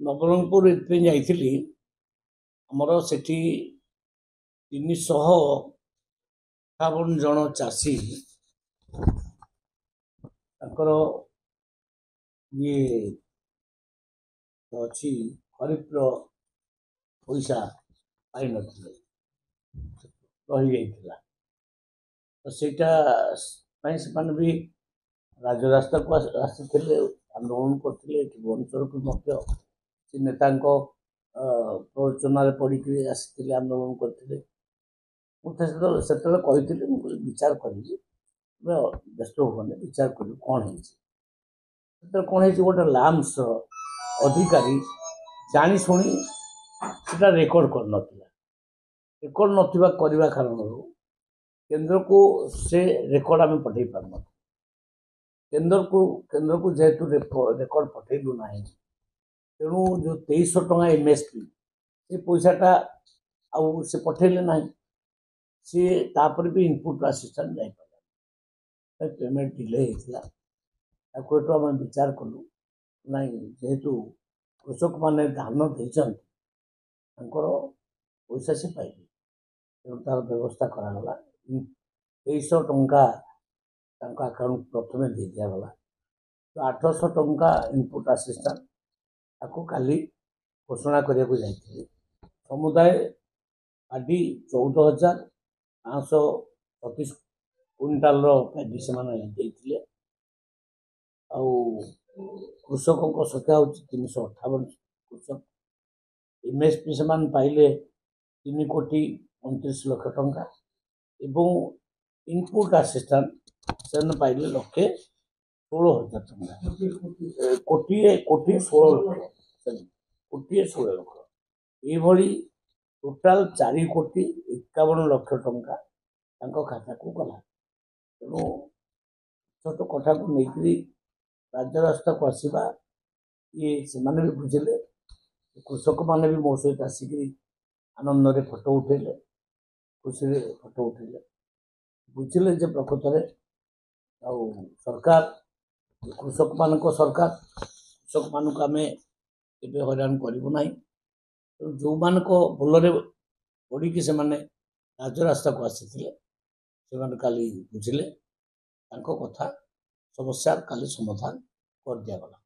नवरंगपुर एथि जाइथिली हमर सेठी 358 जन चाषी ताकर ये अच्छी खरीफ पैसा पाई नथिले रही जाइथिला तो सेटा ପାଇଁ ସେମାନେ ବି ରାଜରାସ୍ତାକୁ ଆସିଥିଲେ ଆନ୍ଦୋଳନ କରିଥିଲେ ଏଠି ଭୁବନେଶ୍ୱରକୁ ମଧ୍ୟ ସେ ନେତାଙ୍କ ପ୍ରରୋଚନାରେ ପଡ଼ିକି ଆସିଥିଲେ ଆନ୍ଦୋଳନ କରିଥିଲେ ମୁଁ ସେତେବେଳେ କହିଥିଲି ମୁଁ ବିଚାର କରିବି ବ୍ୟସ୍ତ ହୁଅନି ବିଚାର କରିବି କ'ଣ ହେଇଛି ସେତେବେଳେ କ'ଣ ହେଇଛି ଗୋଟେ ଲାମ୍ସର ଅଧିକାରୀ ଜାଣିଶୁଣି ସେଟା ରେକର୍ଡ କରିନଥିଲା ରେକର୍ଡ ନଥିବା କରିବା କାରଣରୁ केन्द्र को से रेकर्ड आम पठे पार केन्द्र को जेहेतु रेकर्ड पठेलु ना तेणु जो 2300 टंका MSP से पैसाटा आउ से पठेले ना सी तापर भी इनपुट असिस्टेंट जाई पारा पेमेंट डिले होता आम विचार कलु ना जेहेतु कृषक माने धान देकर पैसा से पाइबे तेणु तार व्यवस्था कराला 2300 टंका अकाउंट प्रथम दे दिगला तो 800 टंका इनपुट असिस्टेंट आपको काली घोषणा करने को जाइए समुदाय पार्टी 14,536 क्विंटाल पैडी से कृषकों संख्या हूँ 358 कृषक MSP से पाइले 3,29 लाख टंका एवं इनपुट असिस्टेंट से पाइले 1,16,000 टंका कोटी 16 लाख ये टोटाल 4,51 लाख टंका खाता को गला तेणु छोट कथा को लेकिन राजरास्ता को आसवा ये से भी बुझे कृषक मैंने भी मो सहित आसिक आनंद फोटो उठेले खुशी फोटो उठेले बुझे जे प्रकृत में सरकार कृषक मान सरकार कृषक मान आम हैरान करूँ ना जो मान भूल पड़ी से राजरास्ता को आसी काली बुझिले कथा समस्या काली समाधान कर दिया गला।